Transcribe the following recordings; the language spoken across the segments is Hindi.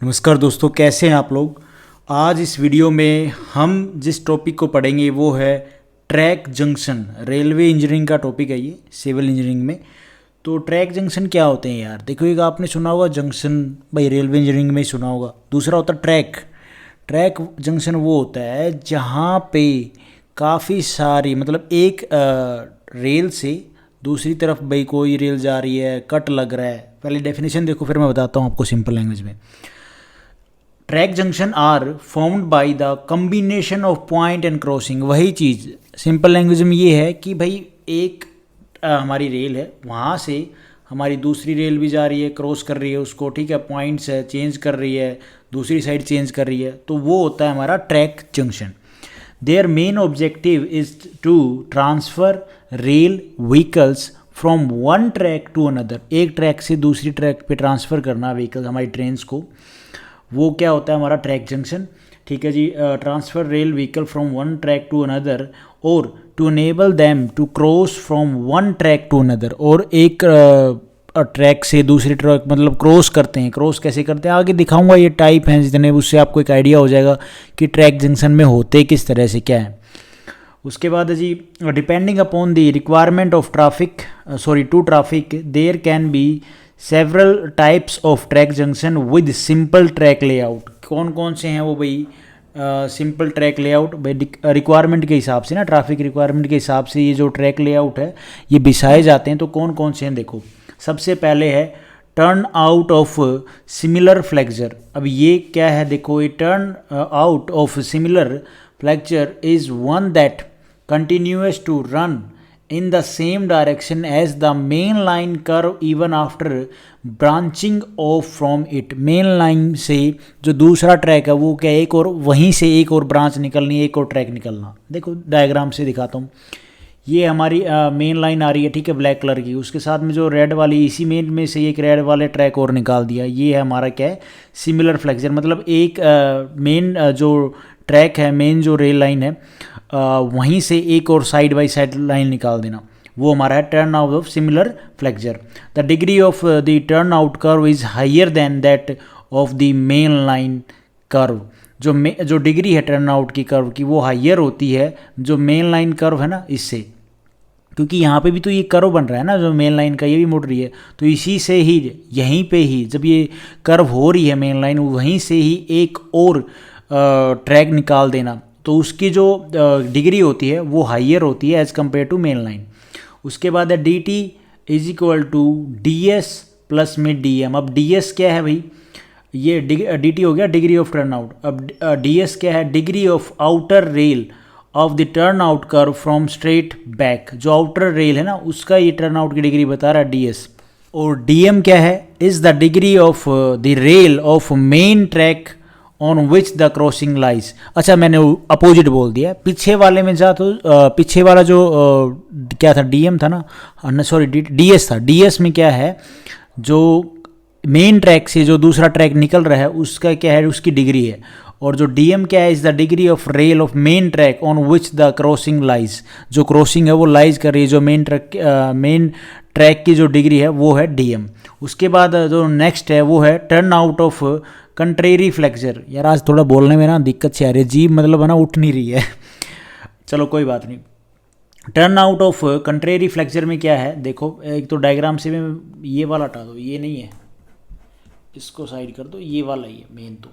नमस्कार दोस्तों, कैसे हैं आप लोग। आज इस वीडियो में हम जिस टॉपिक को पढ़ेंगे वो है ट्रैक जंक्शन। रेलवे इंजीनियरिंग का टॉपिक है ये, सिविल इंजीनियरिंग में। तो ट्रैक जंक्शन क्या होते हैं यार, देखो एक आपने सुना होगा जंक्शन, भाई रेलवे इंजीनियरिंग में ही सुना होगा। दूसरा होता है ट्रैक। ट्रैक जंक्शन वो होता है जहाँ पे काफ़ी सारी मतलब एक रेल से दूसरी तरफ भाई कोई रेल जा रही है, कट लग रहा है। पहले डेफिनेशन देखो फिर मैं बताता हूँ आपको सिंपल लैंग्वेज में। Track junction are formed by the combination of point and crossing. वही चीज़ सिंपल लैंग्वेज में ये है कि भाई एक हमारी रेल है, वहाँ से हमारी दूसरी रेल भी जा रही है, क्रॉस कर रही है उसको, ठीक है, पॉइंट्स है, चेंज कर रही है, दूसरी साइड चेंज कर रही है, तो वो होता है हमारा track junction. There main objective is to transfer rail vehicles from one track to another. एक ट्रैक से दूसरी ट्रैक पे ट्रांसफ़र करना व्हीकल, हमारी ट्रेन्स को, वो क्या होता है हमारा ट्रैक जंक्शन। ठीक है जी। Transfer rail vehicle from one track to another और to enable them to cross from one track to another. और एक ट्रैक से दूसरी ट्रैक मतलब क्रॉस करते हैं। क्रॉस कैसे करते हैं आगे दिखाऊंगा, ये टाइप हैं जितने, उससे आपको एक आइडिया हो जाएगा कि ट्रैक जंक्शन में होते किस तरह से, क्या है। उसके बाद जी, depending upon the requirement of traffic to traffic there can be several types of track junction with simple track layout. कौन कौन से हैं वो भाई, सिंपल ट्रैक लेआउट भाई रिक्वायरमेंट के हिसाब से ना, ट्रैफिक रिक्वायरमेंट के हिसाब से ये जो ट्रैक लेआउट है ये बिछाए जाते हैं। तो कौन कौन से हैं देखो, सबसे पहले है turn out of similar flexure. अब ये क्या है देखो, ये turn out of similar flexure is one that continues to run in the same direction as the main line curve even after branching off from it। Main line से जो दूसरा ट्रैक है वो क्या, एक और वहीं से एक और ब्रांच निकलनी है, एक और ट्रैक निकलना। देखो डायग्राम से दिखाता हूँ। ये हमारी मेन लाइन आ रही है, ठीक है, ब्लैक कलर की, उसके साथ में जो रेड वाली, इसी मेन में से एक रेड वाले ट्रैक और निकाल दिया। ये है हमारा क्या है, सिमिलर फ्लेक्चर। मतलब एक मेन जो ट्रैक है, मेन जो रेल लाइन है, वहीं से एक और साइड बाई साइड लाइन निकाल देना, वो हमारा है turn out of similar flexure. The degree of the turn out curve is higher than that of the main line curve. जो डिग्री है टर्न आउट की कर्व की वो हायर होती है जो मेन लाइन कर्व है ना, इससे। क्योंकि यहाँ पे भी तो ये कर्व बन रहा है ना, जो मेन लाइन का, ये भी मुड़ रही है, तो इसी से ही, यहीं पे ही जब ये कर्व हो रही है मेन लाइन, वहीं से ही एक और ट्रैक निकाल देना, तो उसकी जो डिग्री होती है वो हायर होती है as compare to main line. उसके बाद है D T is equal to D S plus में डी एम। अब डी एस क्या है भाई, ये डी टी हो गया डिग्री ऑफ टर्न आउट। अब डी एस क्या है, degree of outer rail of the turn out curve from straight back. जो आउटर रेल है ना उसका ये टर्न आउट की डिग्री बता रहा है डी एस। और डी एम क्या है, is the degree of the rail of main track on which the crossing lies. अच्छा मैंने अपोजिट बोल दिया, पीछे वाले में जा तो पीछे वाला जो क्या था, डीएम था ना, सॉरी डीएस था। डीएस में क्या है, जो मेन ट्रैक से जो दूसरा ट्रैक निकल रहा है उसका क्या है, उसकी डिग्री है। और जो डीएम क्या है, is the degree of rail of main track on which the crossing lies. जो क्रॉसिंग है वो लाइज कर रही है, जो मेन ट्रैक की जो डिग्री है वो है डीएम। उसके बाद जो नेक्स्ट है वो है turn out of contrary flexure. यार आज थोड़ा बोलने में ना दिक्कत से आ रही है, जीभ मतलब है ना उठ नहीं रही है। चलो कोई बात नहीं। Turn out of contrary flexure में क्या है देखो, एक तो डायग्राम से मैं ये वाला हटा दो, ये नहीं है, इसको साइड कर दो, ये वाला ही है मेन। तो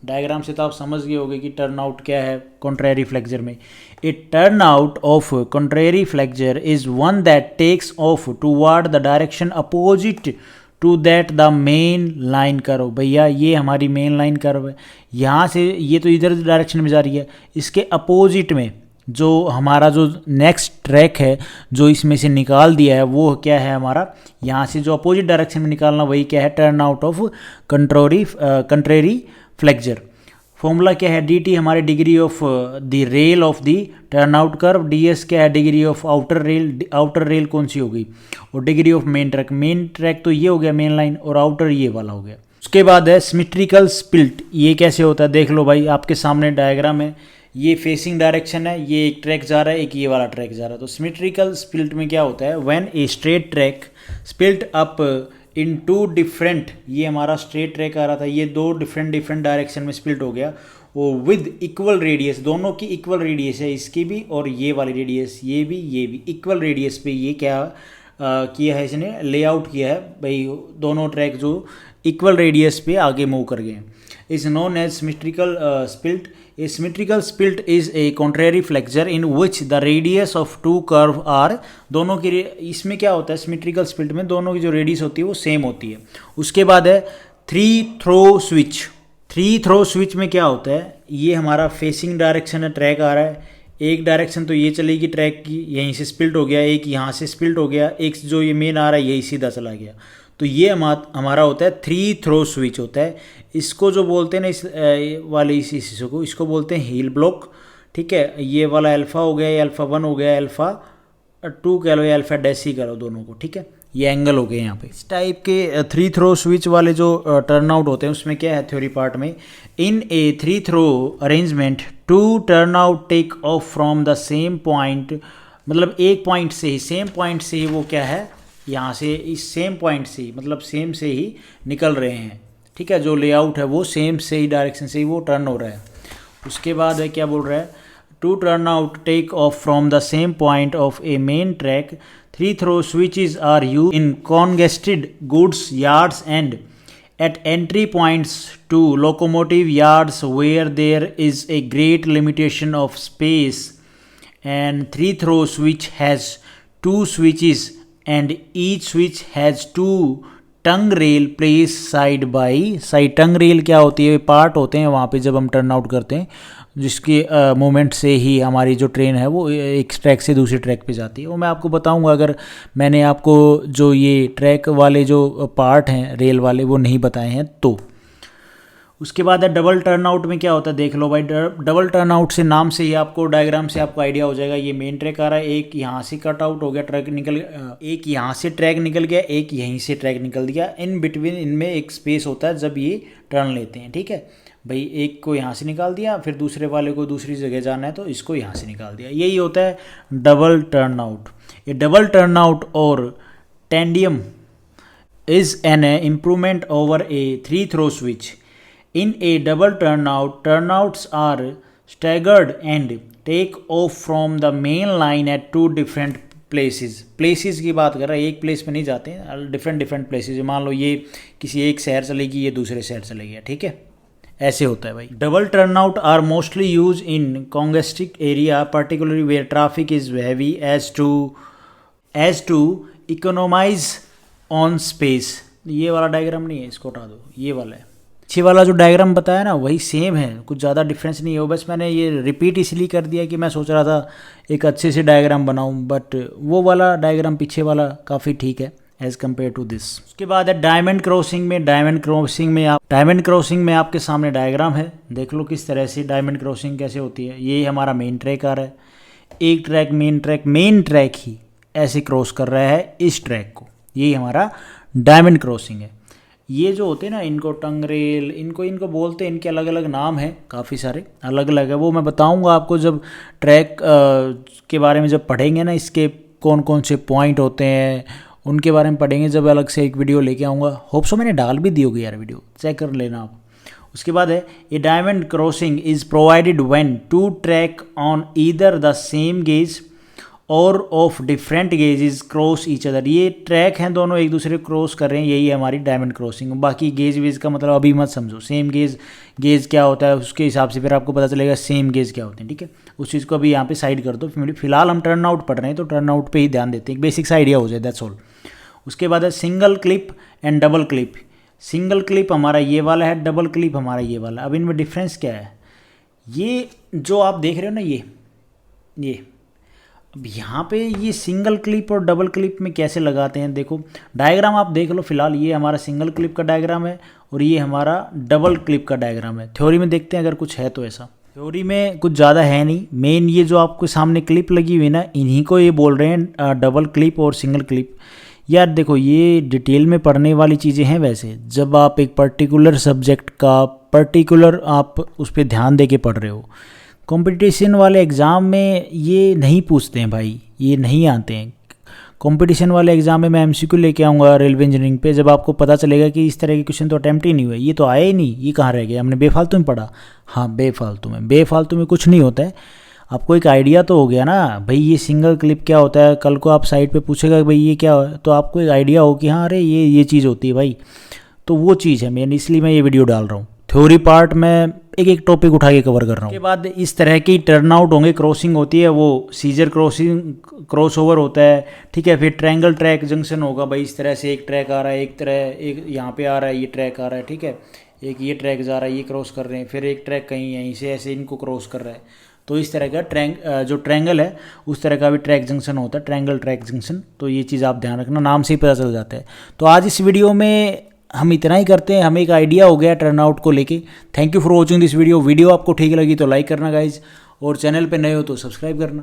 डायग्राम से तो आप समझ गए होंगे कि टर्न आउट क्या है कंट्रेरी फ्लेक्चर में। A turn out of contrary flexure is one that takes off toward the direction opposite to that the main line curve. भैया ये हमारी मेन लाइन कर्व है, यहाँ से ये तो इधर डायरेक्शन में जा रही है, इसके अपोजिट में जो हमारा जो नेक्स्ट ट्रैक है जो इसमें से निकाल दिया है वो क्या है हमारा, यहाँ से जो अपोजिट डायरेक्शन में निकालना वही क्या है, turn out of contrary flexure. Formula क्या है, डी टी हमारी degree of the rail of the turn out curve, D S क्या है degree of outer rail. Outer rail कौन सी हो गई, और degree of main track. Main track तो ये हो गया मेन लाइन, और आउटर ये वाला हो गया। उसके बाद है सिमेट्रिकल स्पिल्ट। ये कैसे होता है देख लो भाई, आपके सामने डायग्राम है, ये फेसिंग डायरेक्शन है, ये एक ट्रैक जा रहा है, एक ये वाला ट्रैक जा रहा है। तो सिमेट्रिकल स्पिल्ट में क्या होता है, when a straight track split up into different, ये हमारा स्ट्रेट ट्रैक आ रहा था, ये दो डिफरेंट डायरेक्शन में स्प्लिट हो गया, वो विद इक्वल रेडियस, दोनों की इक्वल रेडियस है, इसकी भी और ये वाली रेडियस, ये भी इक्वल रेडियस पे ये क्या किया है, इसने लेआउट किया है भाई, दोनों ट्रैक जो इक्वल रेडियस पे आगे मूव कर गए। Is known as symmetrical split. A symmetrical split is a contrary flexure in which the radius of two curve are, दोनों की इसमें क्या होता है सिमेट्रिकल स्पिल्ट में, दोनों की जो रेडियस होती है वो सेम होती है। उसके बाद है three throw switch. Three throw switch में क्या होता है, ये हमारा फेसिंग डायरेक्शन है, ट्रैक आ रहा है, एक डायरेक्शन तो ये चलेगी ट्रैक की, यहीं से स्पिल्ट हो गया, एक यहाँ से स्पिल्ट हो गया, एक जो ये मेन आ रहा है यही सीधा चला गया, तो ये हमारा होता है थ्री थ्रो स्विच होता है। इसको जो बोलते हैं ना, इस वाले इस हिस्से को, इसको बोलते हैं हील ब्लॉक, ठीक है। ये वाला अल्फ़ा हो गया, ये अल्फ़ा 1 हो गया, अल्फ़ा 2 कह लो या अल्फ़ा डैश ही करो दोनों को, ठीक है। ये एंगल हो गए यहाँ पे। इस टाइप के थ्री थ्रो स्विच वाले जो टर्न आउट होते हैं उसमें क्या है थ्योरी पार्ट में, in a three throw arrangement two turn out take off from the same point, मतलब एक पॉइंट से ही, सेम पॉइंट से ही वो क्या है, यहाँ से इस सेम पॉइंट से ही, मतलब सेम से ही निकल रहे हैं, ठीक है। जो लेआउट है वो सेम से ही डायरेक्शन से ही वो टर्न हो रहा है। उसके बाद है क्या बोल रहा है, two turn out take off from the same point of a main track, three throw switches are used in congested goods yards and at entry points to locomotive yards where there is a great limitation of space, and three throw switch has two switches and each switch has two tongue rail place side by side. Tongue rail क्या होती है, पार्ट होते हैं वहाँ पे जब हम टर्न आउट करते हैं, जिसके मोमेंट से ही हमारी जो ट्रेन है वो एक ट्रैक से दूसरे ट्रैक पे जाती है। वो मैं आपको बताऊंगा, अगर मैंने आपको जो ये ट्रैक वाले जो पार्ट हैं रेल वाले वो नहीं बताए हैं तो। उसके बाद है डबल टर्न आउट में क्या होता है, देख लो भाई। डबल टर्न आउट से नाम से ही आपको, डायग्राम से आपको आइडिया हो जाएगा। ये मेन ट्रैक आ रहा है, एक यहाँ से कट आउट हो गया, ट्रैक निकल, एक यहाँ से ट्रैक निकल गया, एक यहीं से ट्रैक निकल गया, इन बिटवीन इनमें एक स्पेस होता है जब ये टर्न लेते हैं, ठीक है भाई। एक को यहाँ से निकाल दिया, फिर दूसरे वाले को दूसरी जगह जाना है तो इसको यहाँ से निकाल दिया, यही होता है डबल टर्न आउट। ये डबल टर्न आउट और tandem is an improvement over a three throw switch. In a double turnout, turnouts are staggered and take off from the main line at two different places. Places की बात कर रहा है, एक प्लेस पे नहीं जाते हैं, डिफरेंट प्लेसेस। मान लो ये किसी एक शहर चलेगी, ये दूसरे शहर चलेगी, ठीक है, ऐसे होता है भाई। Double turnout are mostly use in congested area, particularly where traffic is heavy, as to economize on space. ये वाला डायग्राम नहीं है, इसको हटा दो, ये वाला है। पीछे वाला जो डायग्राम बताया ना वही सेम है, कुछ ज़्यादा डिफरेंस नहीं है। बस मैंने ये रिपीट इसलिए कर दिया कि मैं सोच रहा था एक अच्छे से डायग्राम बनाऊं, बट वो वाला डायग्राम पीछे वाला काफ़ी ठीक है एज़ कम्पेयर टू दिस। उसके बाद है डायमंड क्रॉसिंग में। डायमंड क्रॉसिंग में आपके सामने डायग्राम है, देख लो किस तरह से डायमंड क्रॉसिंग कैसे होती है। ये हमारा मेन ट्रैक आ रहा है, एक ट्रैक मेन ट्रैक ही ऐसे क्रॉस कर रहा है इस ट्रैक को, यही हमारा डायमंड क्रॉसिंग है। ये जो होते हैं ना, इनको टंग रेल, इनको बोलते हैं, इनके अलग अलग नाम हैं, काफ़ी सारे अलग अलग है। वो मैं बताऊंगा आपको जब ट्रैक के बारे में जब पढ़ेंगे ना, इसके कौन कौन से पॉइंट होते हैं उनके बारे में पढ़ेंगे, जब अलग से एक वीडियो लेके आऊँगा। होप सो मैंने डाल भी दी होगी यार वीडियो, चेक कर लेना आप। उसके बाद है a diamond crossing is provided when two track on either the same gauge और of different gauges cross each other. ये ट्रैक हैं दोनों एक दूसरे क्रॉस कर रहे हैं, यही है हमारी डायमंड क्रॉसिंग। बाकी गेज वेज का मतलब अभी मत समझो, सेम गेज क्या होता है उसके हिसाब से फिर आपको पता चलेगा सेम गेज क्या होते हैं, ठीक है। उस चीज़ को अभी यहाँ पे साइड कर दो। फिलहाल हम टर्न आउट पढ़ रहे हैं तो टर्न आउट पे ही ध्यान देते हैं, एक बेसिक सा आइडिया हो जाए, दैट्स ऑल। उसके बाद है single clip and double clip. Single clip हमारा ये वाला है, डबल क्लिप हमारा ये वाला। अब इनमें डिफरेंस क्या है, ये जो आप देख रहे हो ना, ये अब यहाँ पे ये सिंगल क्लिप और डबल क्लिप में कैसे लगाते हैं, देखो डायग्राम आप देख लो। फिलहाल ये हमारा सिंगल क्लिप का डायग्राम है और ये हमारा डबल क्लिप का डायग्राम है। थ्योरी में देखते हैं अगर कुछ है तो ऐसा, थ्योरी में कुछ ज़्यादा है नहीं। मेन ये जो आपके सामने क्लिप लगी हुई है ना, इन्हीं को ये बोल रहे हैं डबल क्लिप और सिंगल क्लिप। यार देखो ये डिटेल में पढ़ने वाली चीज़ें हैं। वैसे जब आप एक पर्टिकुलर सब्जेक्ट का पर्टिकुलर आप उस पर ध्यान दे के पढ़ रहे हो, कंपटीशन वाले एग्ज़ाम में ये नहीं पूछते हैं भाई, ये नहीं आते हैं। कंपटीशन वाले एग्जाम में मैं एमसीक्यू लेके आऊँगा रेलवे इंजीनियरिंग पे, जब आपको पता चलेगा कि इस तरह के क्वेश्चन तो अटैम्प्ट ही नहीं हुए, ये तो आया ही नहीं, ये कहाँ रह गया, हमने बेफालतू में पढ़ा। हाँ, बेफालतू में कुछ नहीं होता है। आपको एक आइडिया तो हो गया ना भाई, ये सिंगल क्लिप क्या होता है। कल को आप साइट पे पूछेगा भाई ये क्या है, तो आपको एक आइडिया हो कि हाँ अरे ये चीज़ होती है भाई। तो वो चीज़ है मेन, इसलिए मैं ये वीडियो डाल रहा हूँ। थ्योरी पार्ट में एक एक टॉपिक उठा के कवर कर रहा हूँ। उसके बाद इस तरह की टर्न आउट होंगे, क्रॉसिंग होती है, वो सीजर क्रॉस ओवर होता है, ठीक है। फिर ट्रायंगल ट्रैक जंक्शन होगा भाई, इस तरह से एक ट्रैक आ रहा है, एक यहाँ पे आ रहा है, ये ट्रैक आ रहा है, ठीक है। एक ये ट्रैक जा रहा है, ये क्रॉस कर रहे हैं, फिर एक ट्रैक कहीं यहीं से ऐसे इनको क्रॉस कर रहा है। तो इस तरह का जो ट्रायंगल है उस तरह का भी ट्रैक जंक्शन होता है, ट्रायंगल ट्रैक जंक्शन। तो ये चीज़ आप ध्यान रखना, नाम से ही पता चल जाता है। तो आज इस वीडियो में हम इतना ही करते हैं, हमें एक आइडिया हो गया टर्न आउट को लेके। Thank you for watching this video. Video आपको ठीक लगी तो लाइक करना गाइज, और चैनल पे नए हो तो सब्सक्राइब करना।